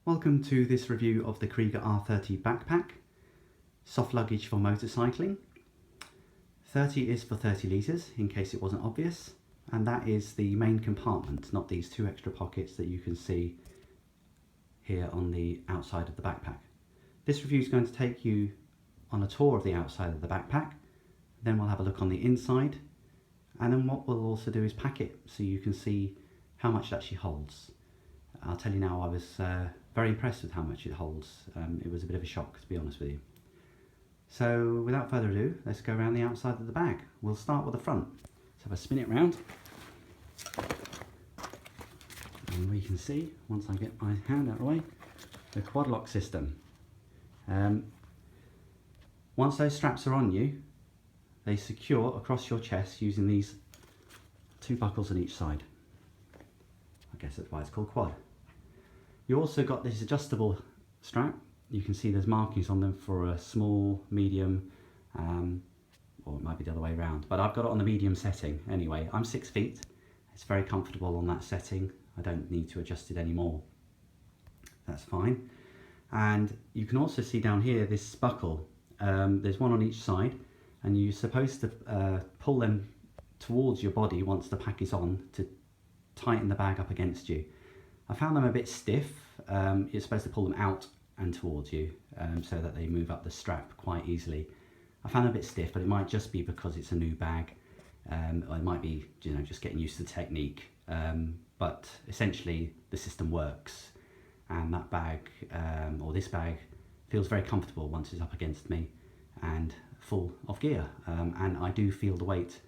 Welcome to this review of the Kriega R30 backpack, soft luggage for motorcycling. 30 is for 30 litres, in case it wasn't obvious, and that is the main compartment, not these two extra pockets that you can see here on the outside of the backpack. This review is going to take you on a tour of the outside of the backpack, then we'll have a look on the inside, and then what we'll also do is pack it so you can see how much it actually holds. I'll tell you now, I was very impressed with how much it holds. It was a bit of a shock, to be honest with you. So without further ado, let's go around the outside of the bag. We'll start with the front. So if I spin it around, and we can see, once I get my hand out of the way, the quad lock system. Once those straps are on you, they secure across your chest using these two buckles on each side. I guess that's why it's called quad. You also got this adjustable strap. You can see there's markings on them for a small, medium, or it might be the other way around, but I've got it on the medium setting anyway. I'm 6 feet. It's very comfortable on that setting. I don't need to adjust it anymore. That's fine. And you can also see down here this buckle. There's one on each side, and you're supposed to pull them towards your body once the pack is on to tighten the bag up against you. I found them a bit stiff. You're supposed to pull them out and towards you so that they move up the strap quite easily. I found them a bit stiff, but it might just be because it's a new bag, or it might be, you know, just getting used to the technique. But essentially the system works, and that bag, or this bag, feels very comfortable once it's up against me and full of gear. And I do feel the weight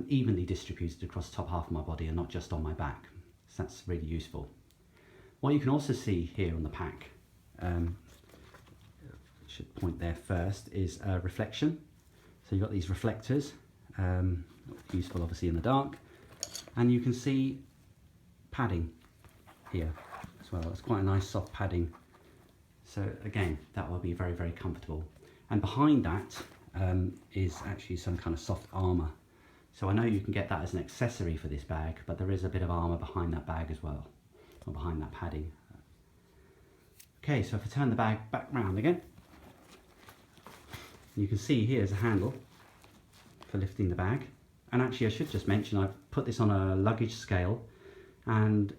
evenly distributed across the top half of my body and not just on my back. So that's really useful. What you can also see here on the pack, should point there first, is reflection. So you've got these reflectors, useful obviously in the dark, and you can see padding here as well. It's quite a nice soft padding. So again, that will be very, very comfortable. And behind that is actually some kind of soft armour. So I know you can get that as an accessory for this bag, but there is a bit of armour behind that bag as well, or behind that padding. Okay, so if I turn the bag back round again, you can see here's a handle for lifting the bag. And actually I should just mention, I've put this on a luggage scale, and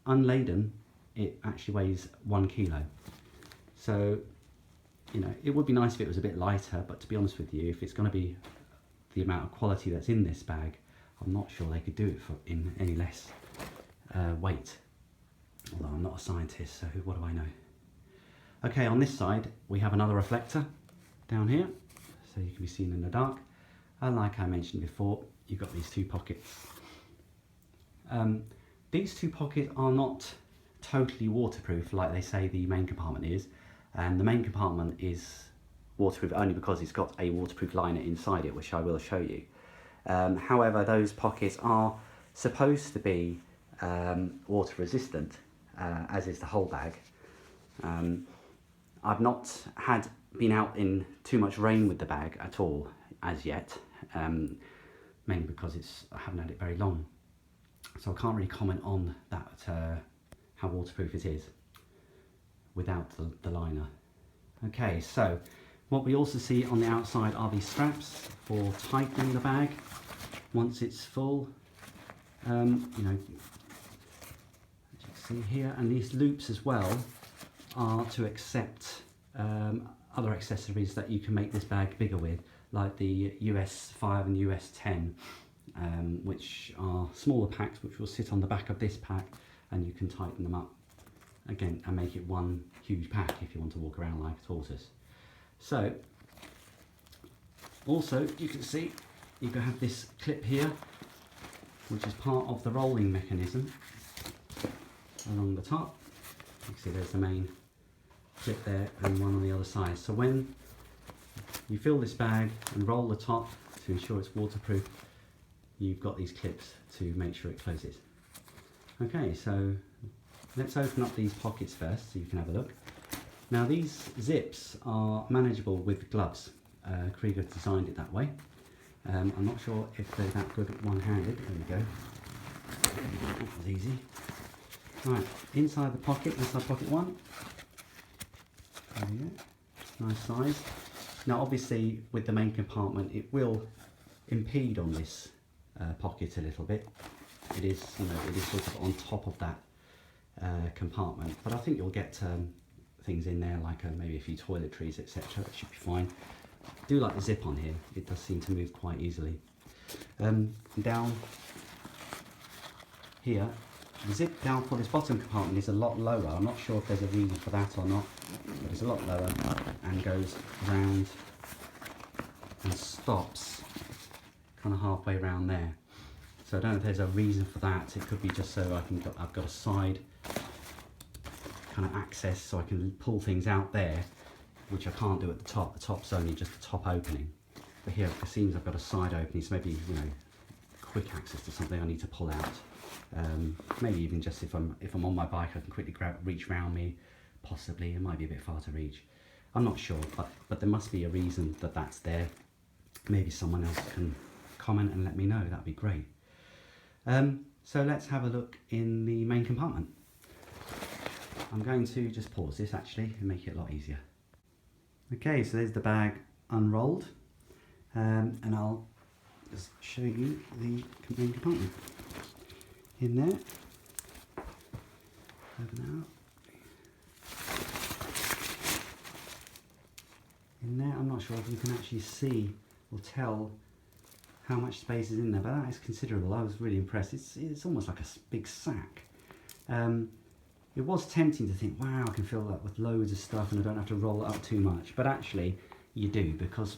unladen, it actually weighs 1 kilo. So, you know, it would be nice if it was a bit lighter, but to be honest with you, if it's going to be the amount of quality that's in this bag, I'm not sure they could do it in any less weight. Although I'm not a scientist, so what do I know? Okay, on this side we have another reflector down here, so you can be seen in the dark. And like I mentioned before, you've got these two pockets. These two pockets are not totally waterproof like they say the main compartment is, and the main compartment is waterproof only because it's got a waterproof liner inside it, which I will show you. However, those pockets are supposed to be water resistant, as is the whole bag. I've not been out in too much rain with the bag at all as yet, mainly because I haven't had it very long, so I can't really comment on that, how waterproof it is without the liner. Okay, so what we also see on the outside are these straps for tightening the bag once it's full. You know, as you can see here, and these loops as well are to accept other accessories that you can make this bag bigger with, like the US 5 and US 10, which are smaller packs which will sit on the back of this pack, and you can tighten them up again and make it one huge pack if you want to walk around like a tortoise. So, also you can see you can have this clip here, which is part of the rolling mechanism along the top. You can see there's the main clip there and one on the other side. So when you fill this bag and roll the top to ensure it's waterproof, you've got these clips to make sure it closes. Okay, so let's open up these pockets first so you can have a look. Now these zips are manageable with gloves. Kriega designed it that way. I'm not sure if they're that good one-handed. There we go. That was easy. Right, inside the pocket, inside pocket one. There we go. Nice size. Now obviously with the main compartment it will impede on this pocket a little bit. It is, you know, it is sort of on top of that compartment, but I think you'll get things in there like maybe a few toiletries, etc. That should be fine. I do like the zip on here, it does seem to move quite easily. Down here, the zip down for this bottom compartment is a lot lower. I'm not sure if there's a reason for that or not, but it's a lot lower and goes round and stops kind of halfway around there. So I don't know if there's a reason for that. It could be just so I've got a side kind of access so I can pull things out there, which I can't do at the top. The top's only just the top opening. But here it seems I've got a side opening, so maybe, you know, quick access to something I need to pull out. Maybe even just if I'm on my bike, I can quickly reach around me. Possibly, it might be a bit far to reach. I'm not sure, but there must be a reason that that's there. Maybe someone else can comment and let me know. That'd be great. So let's have a look in the main compartment. I'm going to just pause this actually and make it a lot easier. Okay, so there's the bag unrolled, and I'll just show you the main compartment. In there, open it out. In there, I'm not sure if you can actually see or tell how much space is in there, but that is considerable. I was really impressed. It's almost like a big sack. It was tempting to think, wow, I can fill that with loads of stuff and I don't have to roll it up too much. But actually, you do, because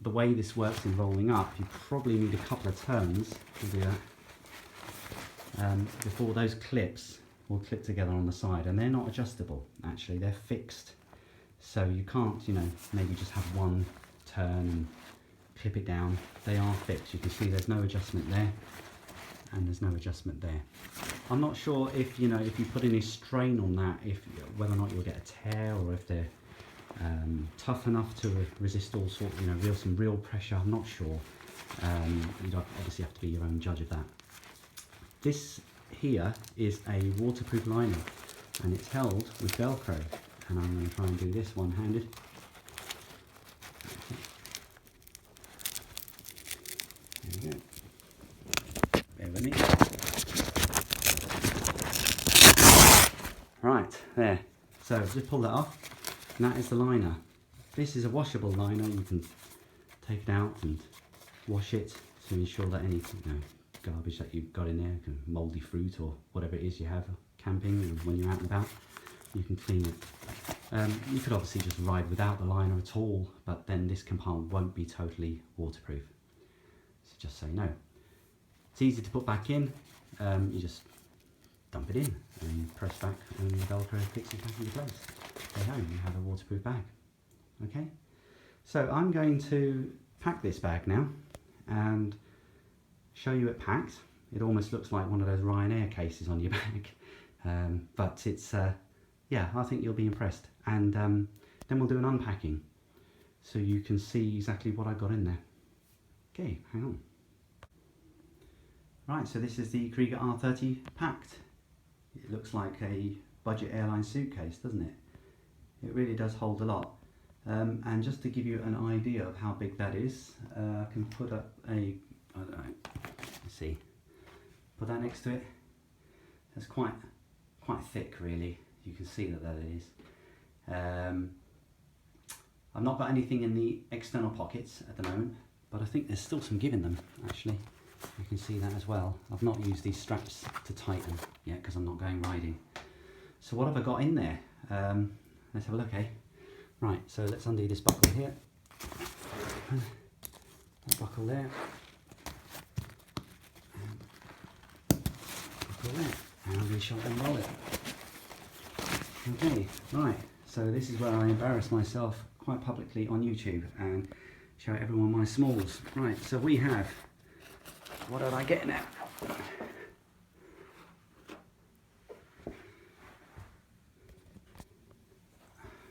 the way this works in rolling up, you probably need a couple of turns to do that. Before those clips will clip together on the side, and they're not adjustable. Actually, they're fixed, so you can't, you know, maybe just have one turn and clip it down. They are fixed. You can see there's no adjustment there, and there's no adjustment there. I'm not sure if, you know, if you put any strain on that, whether or not you'll get a tear, or if they're tough enough to resist all sorts, you know, some real pressure. I'm not sure. You'd obviously have to be your own judge of that. This here is a waterproof liner, and it's held with Velcro, and I'm going to try and do this one-handed. There we go. Bear with me. Right, there. So just pull that off, and that is the liner. This is a washable liner. You can take it out and wash it to ensure that any, you know, garbage that you've got in there, mouldy fruit or whatever it is you have camping, and when you're out and about, you can clean it. You could obviously just ride without the liner at all, but then this compartment won't be totally waterproof. So just so you know, it's easy to put back in. You just dump it in and press back, and the Velcro fixes it back into place. There you go, you have a waterproof bag. Okay, so I'm going to pack this bag now and show you it packed. It almost looks like one of those Ryanair cases on your bag, but it's yeah, I think you'll be impressed. And then we'll do an unpacking so you can see exactly what I got in there. Okay, hang on. Right, so this is the Kriega R30 packed. It looks like a budget airline suitcase, doesn't it? It really does hold a lot. And just to give you an idea of how big that is, I can put up I don't know, let's see, put that next to it. It's quite thick, really. You can see that it is. I've not got anything in the external pockets at the moment, but I think there's still some give in them, actually. You can see that as well. I've not used these straps to tighten yet because I'm not going riding. So what have I got in there? Let's have a look, eh? Right, so let's undo this buckle here. That buckle there. And I'm going to short and roll it. Okay, right, so this is where I embarrass myself quite publicly on YouTube and show everyone my smalls. Right, so we have, what did I get now?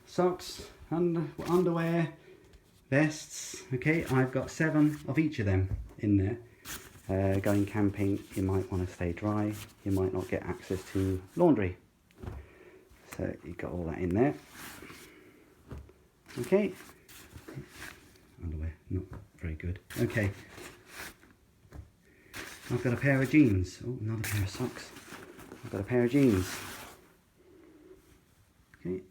Socks, underwear, vests. Okay, I've got 7 of each of them in there. Going camping, you might want to stay dry, you might not get access to laundry. So you've got all that in there. Okay, underwear, not very good. Okay, I've got a pair of jeans. Oh, another pair of socks. I've got a pair of jeans. Okay,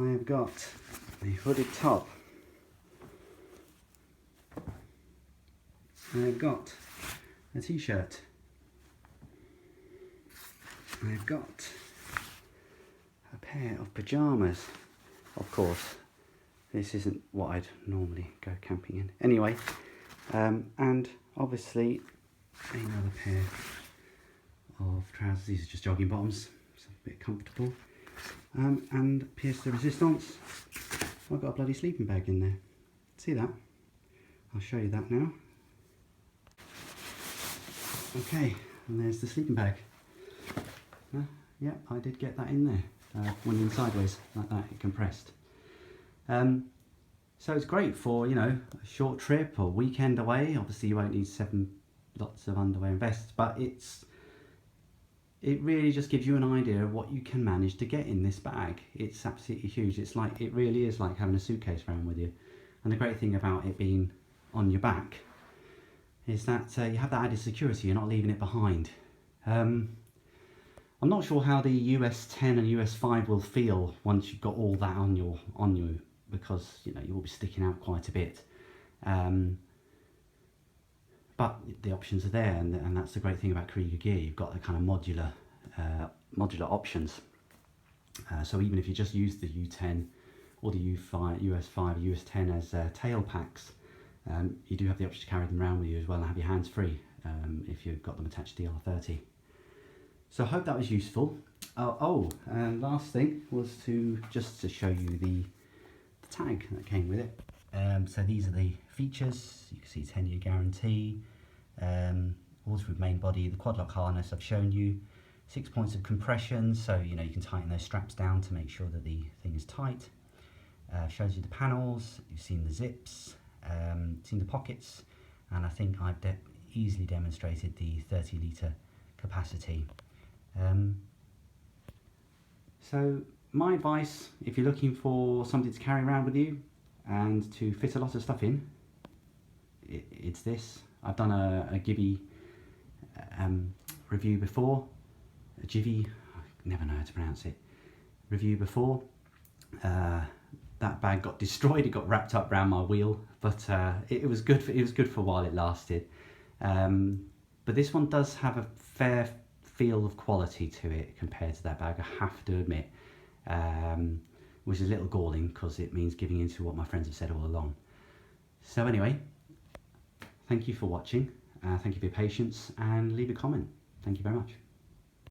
I have got a hooded top. I've got a t-shirt. I've got a pair of pyjamas. Of course, this isn't what I'd normally go camping in. Anyway, and obviously another pair of trousers. These are just jogging bottoms, so a bit comfortable. And pièce de résistance, I've got a bloody sleeping bag in there. See that? I'll show you that now. Okay, and there's the sleeping bag. Yeah, I did get that in there. Went in sideways like that, it compressed. So it's great for, you know, a short trip or weekend away. Obviously you won't need lots of underwear and vests, but it really just gives you an idea of what you can manage to get in this bag. It's absolutely huge. It's like, it really is like having a suitcase around with you. And the great thing about it being on your back is that you have that added security. You're not leaving it behind. I'm not sure how the US 10 and US 5 will feel once you've got all that on you, because you know you will be sticking out quite a bit. But the options are there, and that's the great thing about Kriega gear. You've got the kind of modular options. So even if you just use the U10 or the U5, US 5, US 10 as tail packs, you do have the option to carry them around with you as well and have your hands free if you've got them attached to the R30. So I hope that was useful. And last thing was just to show you the tag that came with it. So these are the features. You can see 10-year guarantee, waterproof main body, the quad lock harness I've shown you, 6 points of compression, so you know you can tighten those straps down to make sure that the thing is tight. Shows you the panels, you've seen the zips, seen the pockets, and I think I've easily demonstrated the 30 litre capacity. So my advice, if you're looking for something to carry around with you and to fit a lot of stuff in, it's this. I've done a Gibby review before, a Givy, I never know how to pronounce it, review before. That bag got destroyed, it got wrapped up around my wheel, but it was good for a while it lasted. But this one does have a fair feel of quality to it compared to that bag, I have to admit, which is a little galling because it means giving in to what my friends have said all along. So anyway, thank you for watching, thank you for your patience, and leave a comment. Thank you very much.